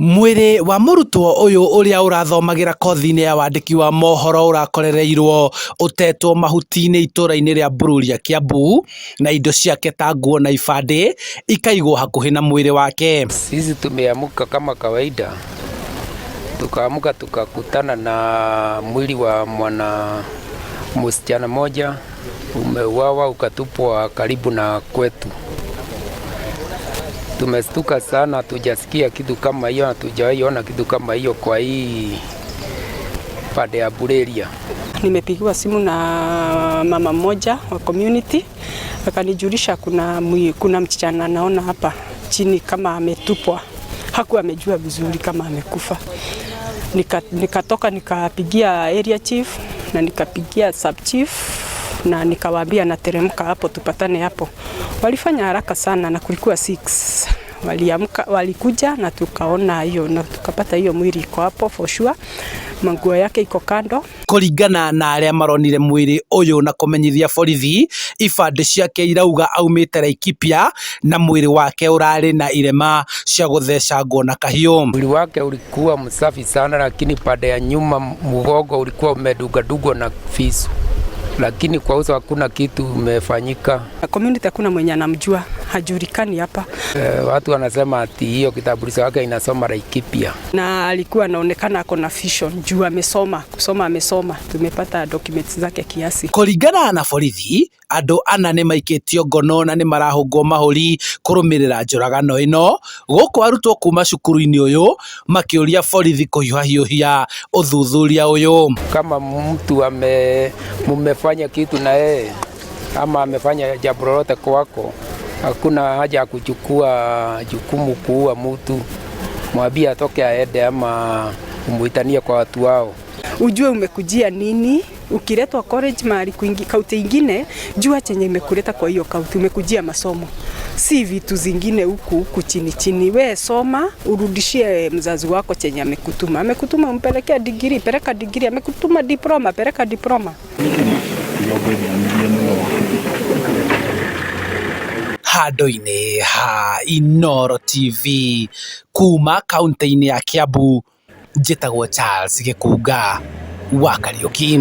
Mwiri wa murutwo uyu uria urathomagira kothi-ini ya wandiki wa mohoro urakorereirwo utetwo mahuti-ini itura-ini ria Mbururia, Kiambu, na indo ciake ta nguo na ibande ikaigwo hakuhi na mwiri wake. Sisi tumeamuka kama kawaida, tukaamuka tukakutana na mwili wa msichana moja umeuawa ukatupwa karibu na kwetu. Tumestuka sana, tujasikia kitu kama hiyo na tujawahi ona kitu kama hiyo kwa hii pande ya Mbururia. Nimepigiwa simu na mama mmoja wa community akanijulisha kuna msichana naona hapa chini kama ametupwa. Hakuwa amejua vizuri kama amekufa. Nikatoka nikapigia area chief na nikapigia sub chief na nikawaambia nateremka hapo tupatane hapo. Walifanya haraka sana na kulikuwa 6. Walikuja na tukaona hiyo na tukapata hiyo mwili iko hapo for sure. Manguo yake iko kando. Kuringana na aria maronire mwiri uyu na kumenyithia borithi, ibande ciake irauga aumite Laikipia na mwiri wake urari na irema cia guthecangwo na kahiu. Mwili wake ulikuwa msafi sana, lakini pande ya nyuma mgongo ulikuwa umedungadungwa na visu. Lakini kwa uso hakuna kitu umefanyika. Community hakuna mwenye anamjua, hajulikani hapa. Watu wanasema ati hiyo kitambulisho yake inasoma Laikipia. Na alikuwa anaonekana ako na vision juu amesoma. Tumepata documents zake kiasi. Kuringana na borithi, andu ana ni maikitio ngono na ni marahungwo mahuri kurumirira njuragano ino, guku arutwo kuma cukuru-ini uyu makiuria borithi kuhiuhahiuhia uthuthuria uyu. Kama mtu mumefanya kitu na yeye ama amefanya jambo lolote kwako, hakuna haja ya kuchukua jukumu kuua mtu. Mwambie atoke aende ama umuitanie kwa watu wao. Ujue umekujia nini. Ukiletwa college mahali kaunti ingine, jua chenye imekuleta kwa hiyo kaunti. Umekujia masomo, si vitu zingine huku chini. We soma, urudishie mzazi wako chenye amekutuma. Amekutuma umpelekea degree, peleka degree. Amekutuma diploma, peleka diploma. Handu-ini ha Inooro TV kuma kaunti-ini ya Kiambu, njitagwo Charles Gikunga wa Kariuki.